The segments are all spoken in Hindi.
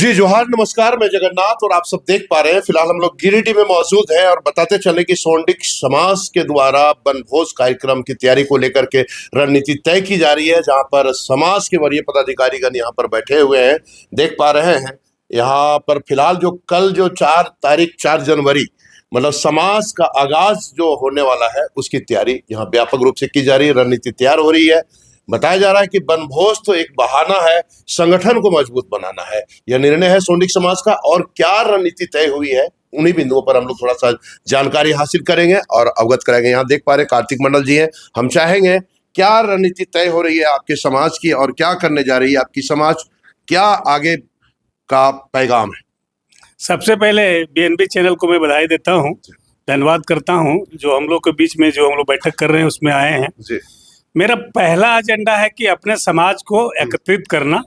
जी जोहार नमस्कार, मैं जगन्नाथ और आप सब देख पा रहे हैं। फिलहाल हम लोग गिरिडीह में मौजूद हैं और बताते चले कि सोंडिक समाज के द्वारा वनभोज कार्यक्रम की तैयारी को लेकर के रणनीति तय की जा रही है, जहां पर समाज के वरीय पदाधिकारीगण यहां पर बैठे हुए हैं। देख पा रहे हैं यहाँ पर फिलहाल जो कल जो 4 जनवरी मतलब समाज का आगाज जो होने वाला है उसकी तैयारी यहाँ व्यापक रूप से की जा रही है। रणनीति तैयार हो रही है। बताया जा रहा है कि वनभोज तो एक बहाना है, संगठन को मजबूत बनाना है। यह निर्णय है सोंडिक समाज का और क्या रणनीति तय हुई है उन्हीं बिंदुओं पर हम लोग थोड़ा सा जानकारी हासिल करेंगे और अवगत कराएंगे। यहाँ देख पा रहे कार्तिक मंडल जी हैं। हम चाहेंगे क्या रणनीति तय हो रही है आपके समाज की और क्या करने जा रही है आपकी समाज, क्या आगे का पैगाम है? सबसे पहले बीएनबी चैनल को मैं बधाई देता हूँ, धन्यवाद करता हूँ जो हम लोग के बीच में जो हम लोग बैठक कर रहे हैं उसमें आए हैं जी। मेरा पहला एजेंडा है कि अपने समाज को एकत्रित करना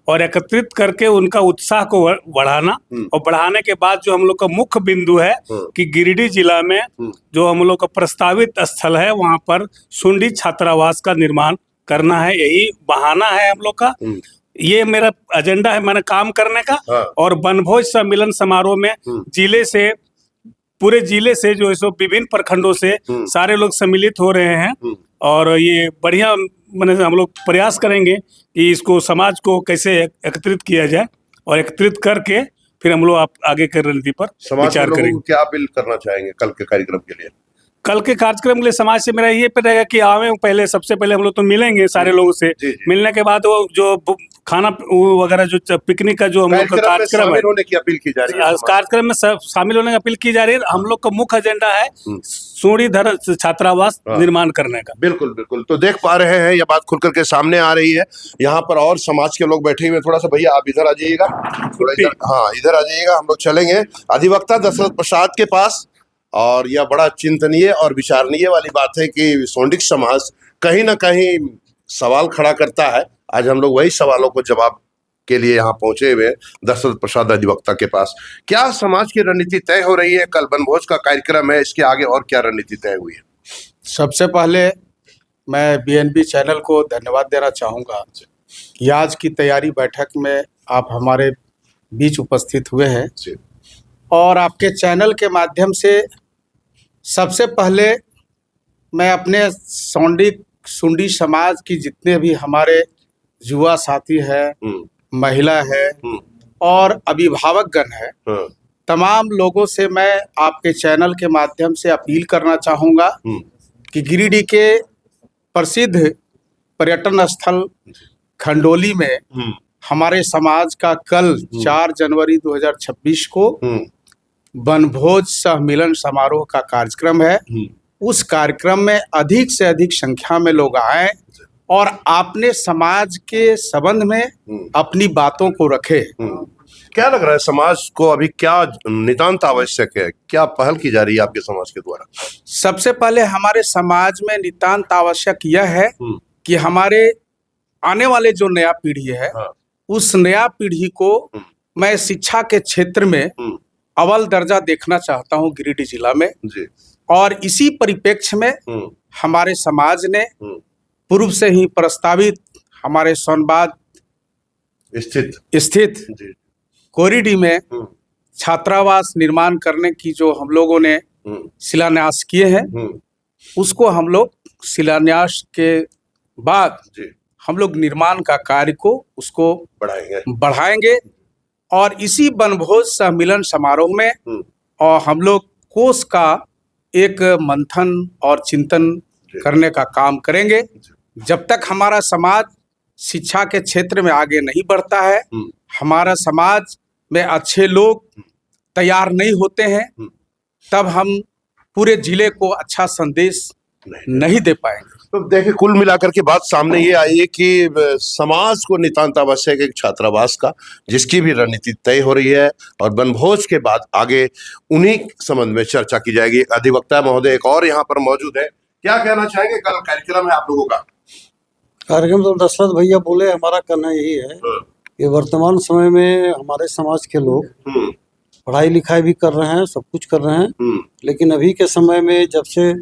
और एकत्रित करके उनका उत्साह को बढ़ाना और बढ़ाने के बाद जो हम लोग का मुख्य बिंदु है कि गिरिडीह जिला में जो हम लोग का प्रस्तावित स्थल है वहां पर सुंडी छात्रावास का निर्माण करना है। यही बहाना है हम लोग का, ये मेरा एजेंडा है मैंने काम करने का। और वनभोज सम्मेलन समारोह में जिले से पूरे जिले से जो है विभिन्न प्रखंडों से सारे लोग सम्मिलित हो रहे हैं और ये बढ़िया मैंने हम लोग प्रयास करेंगे कि इसको समाज को कैसे एकत्रित किया जाए और एकत्रित करके फिर हम लोग आगे की रणनीति पर विचार करेंगे। क्या अपील करना चाहेंगे कल के कार्यक्रम के लिए? कल के कार्यक्रम के लिए समाज से मेरा ये रहेगा कि आवे पहले सबसे पहले हम लोग तो मिलेंगे सारे लोगों से। मिलने के बाद वो जो खाना वगैरह जो पिकनिक का जो हम लोग का कार्यक्रम है होने की अपील की जा रही है, कार्यक्रम में शामिल होने की अपील की जा रही है। हम लोग का मुख्य एजेंडा है सूढ़ीधर छात्रावास निर्माण करने का। बिल्कुल बिल्कुल। तो देख पा रहे हैं ये बात खुल करके सामने आ रही है। यहाँ पर और समाज के लोग बैठे हुए, थोड़ा सा भैया आप इधर आ जाइएगा, थोड़ा इधर, हाँ इधर आ जाइएगा। हम लोग चलेंगे अधिवक्ता दशरथ प्रसाद के पास और यह बड़ा चिंतनीय और विचारणीय वाली बात है कि सोंडिक समाज कहीं ना कहीं सवाल खड़ा करता है। आज हम लोग वही सवालों को जवाब के लिए यहाँ पहुंचे हुए दशरथ प्रसाद अधिवक्ता के पास। क्या समाज की रणनीति तय हो रही है? कल वनभोज का कार्यक्रम है, इसके आगे और क्या रणनीति तय हुई है? सबसे पहले मैं बीएनबी चैनल को धन्यवाद देना चाहूँगा कि आज की तैयारी बैठक में आप हमारे बीच उपस्थित हुए हैं और आपके चैनल के माध्यम से सबसे पहले मैं अपने सुंडी समाज की जितने भी हमारे युवा साथी है, महिला है और अभिभावकगण है, तमाम लोगों से मैं आपके चैनल के माध्यम से अपील करना चाहूँगा कि गिरिडीह के प्रसिद्ध पर्यटन स्थल खंडोली में हमारे समाज का कल 4 जनवरी 2026 को वनभोज सम्मेलन समारोह का कार्यक्रम है। उस कार्यक्रम में अधिक से अधिक संख्या में लोग आए और आपने समाज के संबंध में अपनी बातों को रखे। क्या लग रहा है समाज को अभी क्या नितांत आवश्यक है, क्या पहल की जा रही है आपके समाज के द्वारा? सबसे पहले हमारे समाज में नितांत आवश्यक यह है कि हमारे आने वाले जो नया पीढ़ी है उस नया पीढ़ी को मैं शिक्षा के क्षेत्र में अव्वल दर्जा देखना चाहता हूं गिरिडीह जिला में जी। और इसी परिप्रेक्ष्य में हमारे समाज ने पूर्व से ही प्रस्तावित हमारे सोनबाग स्थित कोरिडी में छात्रावास निर्माण करने की जो हम लोगों ने शिलान्यास किए हैं, उसको हम लोग शिलान्यास के बाद हम लोग निर्माण का कार्य को उसको बढ़ाएंगे और इसी वनभोज सम्मेलन समारोह में और हम लोग कोष का एक मंथन और चिंतन करने का काम करेंगे। जब तक हमारा समाज शिक्षा के क्षेत्र में आगे नहीं बढ़ता है, हमारा समाज में अच्छे लोग तैयार नहीं होते हैं, तब हम पूरे जिले को अच्छा संदेश नहीं दे पाएंगे। तो देखिए कुल मिलाकर के बात सामने ये आई है कि समाज को नितांत आवश्यक एक छात्रावास का, जिसकी भी रणनीति तय हो रही है और वनभोज के बाद आगे उन्हीं संबंध में चर्चा की जाएगी। अधिवक्ता महोदय एक और यहाँ पर मौजूद है, क्या कहना चाहेंगे? कल कार्यक्रम है आप लोगों का। कार्यक्रम तो दशरथ भैया बोले, हमारा कहना यही है कि वर्तमान समय में हमारे समाज के लोग पढ़ाई लिखाई भी कर रहे हैं, सब कुछ कर रहे हैं, लेकिन अभी के समय में जब से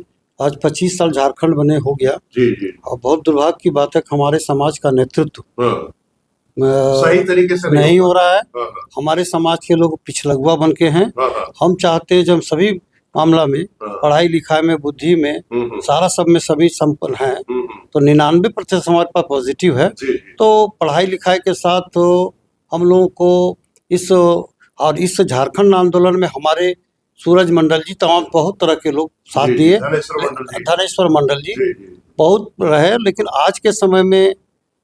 आज 25 साल झारखंड बने हो गया और बहुत दुर्भाग्य की बात है हमारे समाज का नेतृत्व सही तरीके से नहीं हो रहा है। हाँ, हमारे समाज के लोग पिछलगुआ बन के हैं। हाँ, हम चाहते हैं जब सभी मामला में, हाँ। पढ़ाई लिखाई में, बुद्धि में, सारा सब में सभी संपन्न हैं, तो 99% हमारे पास पॉजिटिव है। जी, तो पढ़ाई लिखाई के साथ तो हम लोगों को इस झारखंड आंदोलन में हमारे सूरज मंडल जी, तमाम बहुत तरह के लोग साथ जी, दिए। धनेश्वर मंडल जी। जी बहुत रहे, लेकिन आज के समय में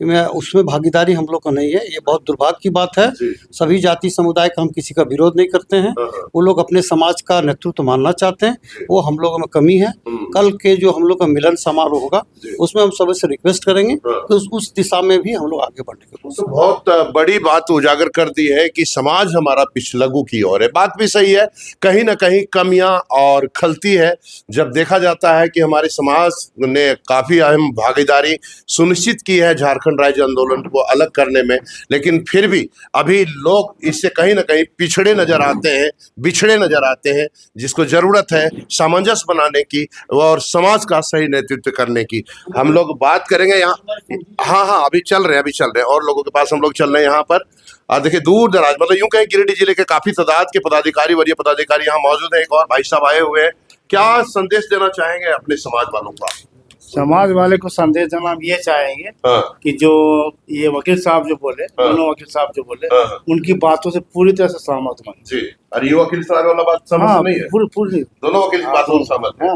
उसमें भागीदारी हम लोग का नहीं है। ये बहुत दुर्भाग्य की बात है। जी। सभी जाति समुदाय का हम किसी का विरोध नहीं करते हैं। वो लोग अपने समाज का नेतृत्व मानना चाहते हैं, वो हम लोगों में कमी है। कल के जो हम लोग का मिलन समारोह होगा, उसमें हम सभी से रिक्वेस्ट करेंगे कि उस दिशा में भी हम लोग आगे बढ़ने की कोशिश। तो बहुत बड़ी बात उजागर कर दी है कि समाज हमारा पिछलगू की ओर है। बात भी सही है, कहीं ना कहीं कमियां और खलती है। जब देखा जाता है कि हमारे समाज ने काफी अहम भागीदारी सुनिश्चित की है झारखंड राज्य आंदोलन को अलग करने में, लेकिन फिर भी अभी लोग इससे कहीं ना कहीं पिछड़े नजर आते हैं, बिछड़े नजर आते हैं, जिसको जरूरत है सामंजस्य बनाने की और समाज का सही नेतृत्व करने की। हम लोग बात करेंगे यहाँ। हाँ, अभी चल रहे हैं और लोगों के पास हम लोग चल रहे हैं यहाँ पर। देखिए दूर दराज, मतलब यूं कहीं गिरिडीह जिले के काफी तादाद के पदाधिकारी, वरीय पदाधिकारी यहाँ मौजूद है। एक और भाई साहब आए हुए हैं, क्या संदेश देना चाहेंगे अपने समाज वालों को? समाज वाले को संदेश देना हम ये चाहेंगे कि जो ये वकील साहब जो बोले, दोनों वकील साहब जो बोले, उनकी बातों से पूरी तरह से सहमत हूँ जी। और ये वकील साहब वाला बात समझ नहीं है? पूरी दोनों वकील की बातों से सहमत है।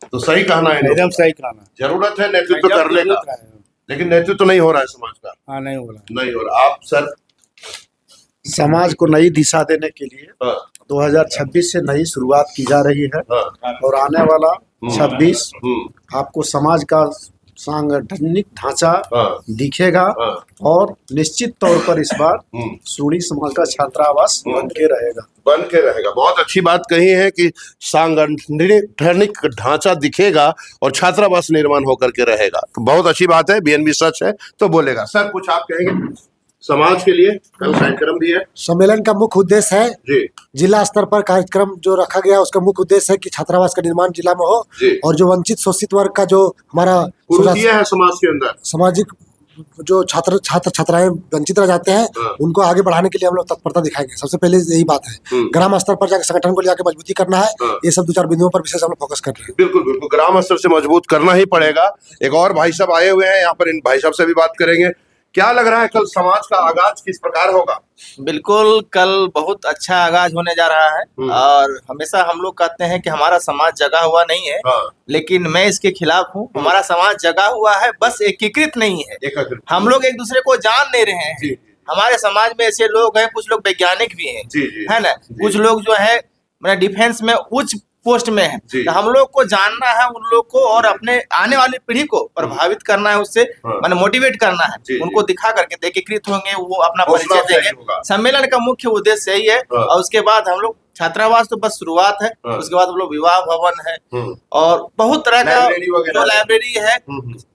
तो सही कहना है, एकदम सही कहना। जरूरत है नेतृत्व करने का, लेकिन नेतृत्व नहीं हो रहा है समाज का। हाँ, नहीं हो रहा। आप सर? समाज को नई दिशा देने के लिए 2026 से नई शुरुआत की जा रही है और आने वाला 26 आपको समाज का सांगठनिक ढांचा दिखेगा और निश्चित तौर पर इस बार सूढ़ी समाज का छात्रावास बन के रहेगा। बहुत अच्छी बात कही है कि सांगठनिक ढांचा दिखेगा और छात्रावास निर्माण होकर के रहेगा। तो बहुत अच्छी बात है, बीएनबी सच है तो बोलेगा। सर कुछ आप कहेंगे? समाज के लिए कल कार्यक्रम भी है। सम्मेलन का मुख्य उद्देश्य है जी, जिला स्तर पर कार्यक्रम जो रखा गया उसका मुख्य उद्देश्य है कि छात्रावास का निर्माण जिला में हो और जो वंचित शोषित वर्ग का जो हमारा है समाज के अंदर, सामाजिक जो छात्राएं वंचित रह जाते हैं उनको आगे बढ़ाने के लिए हम लोग तत्परता दिखाएंगे। सबसे पहले यही बात है, ग्राम स्तर पर जाकर संगठन को लेकर मजबूती करना है। ये सब 2-4 बिंदुओं पर विशेष हम लोग फोकस कर रहे हैं। बिल्कुल ग्राम स्तर से मजबूत करना ही पड़ेगा। एक और भाई साहब आए हुए हैं यहाँ पर, इन भाई साहब से भी बात करेंगे। क्या लग रहा है कल समाज का आगाज किस प्रकार होगा? बिल्कुल, कल बहुत अच्छा आगाज होने जा रहा है और हमेशा हम लोग कहते हैं कि हमारा समाज जगा हुआ नहीं है, लेकिन मैं इसके खिलाफ हूँ। हमारा समाज जगा हुआ है, बस एकीकृत नहीं है। हम लोग एक दूसरे को जान नहीं रहे हैं। हमारे समाज में ऐसे लोग हैं, कुछ लोग वैज्ञानिक भी हैं, है ना, कुछ लोग जो है मैंने डिफेंस में उच्च पोस्ट में है। तो हम लोग को जानना है उन लोग को और अपने आने वाली पीढ़ी को प्रभावित करना है, उससे मैंने मोटिवेट करना है, उनको दिखा करके एकीकृत होंगे, वो अपना परिचय देंगे। सम्मेलन का मुख्य उद्देश्य यही है। और उसके बाद हम लोग छात्रावास तो बस शुरुआत है, उसके बाद हम लोग विवाह भवन है और बहुत तरह का जो लाइब्रेरी है।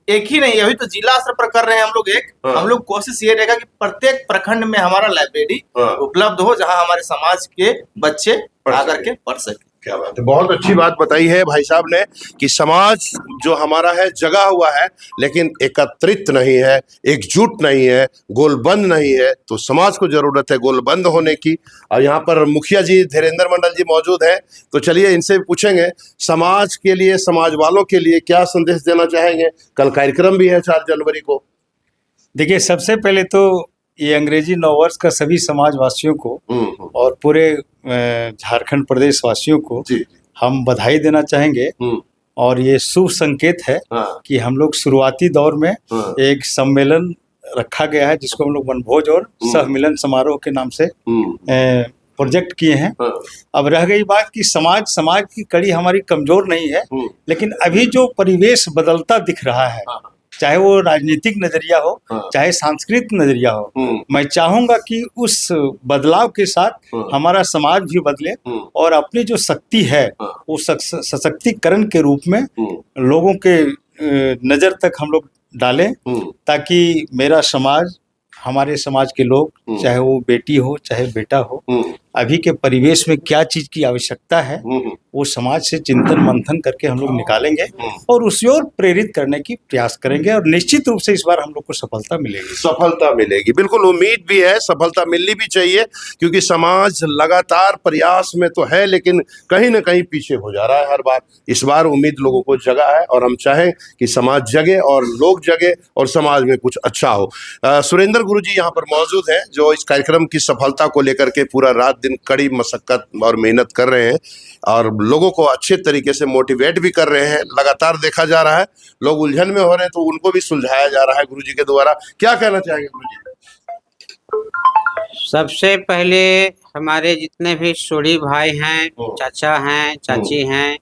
एक ही नहीं, अभी तो जिला स्तर पर कर रहे हैं हम लोग। हम लोग कोशिश ये रहेगा कि प्रत्येक प्रखंड में हमारा लाइब्रेरी उपलब्ध हो, जहाँ हमारे समाज के बच्चे आकर के पढ़ सके। क्या बात है, बहुत अच्छी बात बताई है भाई साहब ने कि समाज जो हमारा है जगा हुआ है, लेकिन एकत्रित नहीं है, एकजुट नहीं है, गोलबंद नहीं है। तो समाज को जरूरत है गोलबंद होने की। और यहाँ पर मुखिया जी धीरेन्द्र मंडल जी मौजूद हैं, तो चलिए इनसे पूछेंगे समाज के लिए, समाज वालों के लिए क्या संदेश देना चाहेंगे? कल कार्यक्रम भी है 4 जनवरी को। देखिए, सबसे पहले तो ये अंग्रेजी नववर्ष का सभी समाजवासियों को और पूरे झारखंड प्रदेश वासियों को हम बधाई देना चाहेंगे। और ये शुभ संकेत है कि हम लोग शुरुआती दौर में एक सम्मेलन रखा गया है, जिसको हम लोग वनभोज और सहमिलन समारोह के नाम से प्रोजेक्ट किए हैं। अब रह गई बात कि समाज की कड़ी हमारी कमजोर नहीं है, लेकिन अभी जो परिवेश बदलता दिख रहा है, चाहे वो राजनीतिक नजरिया हो, चाहे सांस्कृतिक नजरिया हो, मैं चाहूंगा कि उस बदलाव के साथ हमारा समाज भी बदले और अपनी जो शक्ति है वो सशक्तिकरण के रूप में लोगों के नजर तक हम लोग डालें, ताकि मेरा समाज, हमारे समाज के लोग, चाहे वो बेटी हो चाहे बेटा हो, अभी के परिवेश में क्या चीज की आवश्यकता है वो समाज से चिंतन मंथन करके हम लोग निकालेंगे और उसी ओर प्रेरित करने की प्रयास करेंगे और निश्चित रूप से इस बार हम लोग को सफलता मिलेगी। सफलता मिलेगी, बिल्कुल उम्मीद भी है, सफलता मिलनी भी चाहिए, क्योंकि समाज लगातार प्रयास में तो है लेकिन कहीं ना कहीं पीछे हो जा रहा है हर बार। इस बार उम्मीद लोगों को जगा है और हम चाहें कि समाज जगे और लोग जगे और समाज में कुछ अच्छा हो। सुरेंद्र गुरुजी यहाँ पर मौजूद हैं जो इस कार्यक्रम की सफलता को लेकर के पूरा रात दिन कड़ी मशक्कत और मेहनत कर रहे हैं और लोगों को अच्छे तरीके से मोटिवेट भी कर रहे हैं। लगातार देखा जा रहा है लोग उलझन में हो रहे हैं तो उनको भी सुलझाया जा रहा है गुरुजी के द्वारा। क्या कहना चाहेंगे गुरुजी? सबसे पहले हमारे जितने भी सोढ़ी भाई हैं, चाचा हैं, चाची हैं,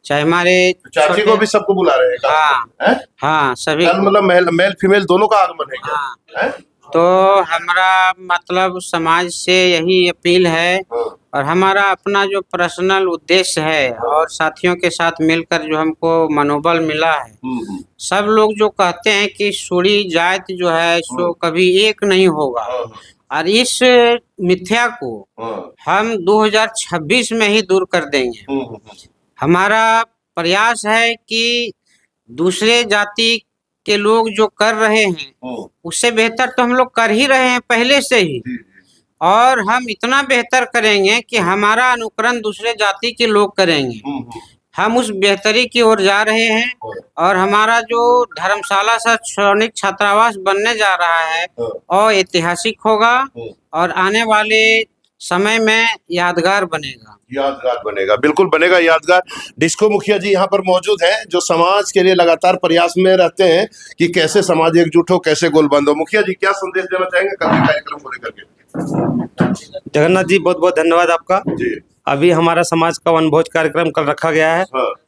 चाहे हमारे चाची को भी सबको बुला रहे हैं? हाँ हाँ सभी, मतलब मेल फीमेल दोनों का आगमन है क्या? हाँ। तो हमारा मतलब समाज से यही अपील है और हमारा अपना जो पर्सनल उद्देश्य है और साथियों के साथ मिलकर जो हमको मनोबल मिला है, सब लोग जो कहते हैं कि सोढ़ी जात जो है सो कभी एक नहीं होगा और इस मिथ्या को हम 2026 में ही दूर कर देंगे। हमारा प्रयास है कि दूसरे जाति के लोग जो कर रहे हैं उससे बेहतर तो हम लोग कर ही रहे हैं पहले से ही, और हम इतना बेहतर करेंगे कि हमारा अनुकरण दूसरे जाति के लोग करेंगे। हम उस बेहतरी की ओर जा रहे हैं और हमारा जो धर्मशाला सा सैनिक छात्रावास बनने जा रहा है और ऐतिहासिक होगा और आने वाले समय में यादगार बनेगा। यादगार बनेगा, बिल्कुल बनेगा यादगार। डिस्को मुखिया जी यहाँ पर मौजूद हैं जो समाज के लिए लगातार प्रयास में रहते हैं कि कैसे समाज एकजुट हो, कैसे गोलबंद हो। मुखिया जी क्या संदेश देना चाहेंगे कल के कार्यक्रम को लेकर के? जगन्नाथ जी बहुत बहुत धन्यवाद आपका जी। अभी हमारा समाज का वनभोज कार्यक्रम कल रखा गया है।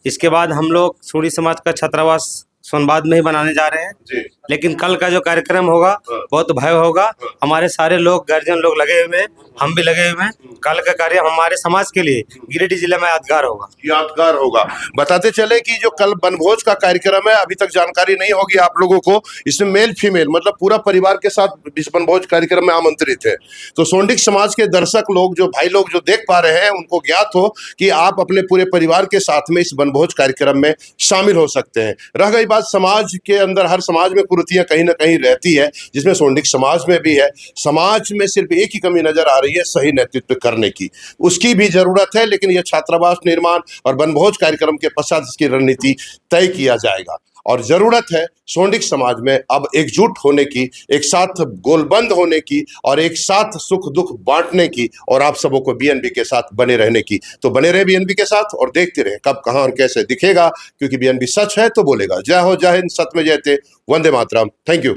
इसके बाद हम लोग सोढ़ी समाज का छात्रावास सोनबाद में ही बनाने जा रहे हैं जी। लेकिन कल का जो कार्यक्रम होगा बहुत भव्य होगा। हमारे सारे लोग गार्जियन लोग लगे हुए हैं, हम भी लगे हुए हैं। कल का कार्य हमारे समाज के लिए गिरिडीह जिले में यादगार होगा। यादगार होगा। बताते चले कि जो कल वनभोज का कार्यक्रम है अभी तक जानकारी नहीं होगी आप लोगों को, इसमें मेल फीमेल मतलब पूरा परिवार के साथ इस वनभोज कार्यक्रम में आमंत्रित है। तो सोंडिक समाज के दर्शक लोग जो भाई लोग जो देख पा रहे हैं उनको ज्ञात हो कि आप अपने पूरे परिवार के साथ में इस वनभोज कार्यक्रम में शामिल हो सकते हैं। रह गई बात समाज के अंदर, हर समाज में कुरीतियां कहीं ना कहीं रहती है, जिसमें सोंडिक समाज में भी है। समाज में सिर्फ एक ही कमी नजर आ रही है, सही नेतृत्व करने की। उसकी भी जरूरत है, लेकिन यह छात्रावास निर्माण और वनभोज कार्यक्रम के पश्चात इसकी रणनीति तय किया जाएगा। और जरूरत है सोंडिक समाज में अब एकजुट होने की, एक साथ गोलबंद होने की और एक साथ सुख दुख बांटने की और आप सबों को बीएनबी के साथ बने रहने की। तो बने रहे बीएनबी के साथ और देखते रहे कब कहां और कैसे दिखेगा, क्योंकि बीएनबी सच है तो बोलेगा। जय हो, जय हिंद, सत्य में जयते, वंदे मातरम। Thank you.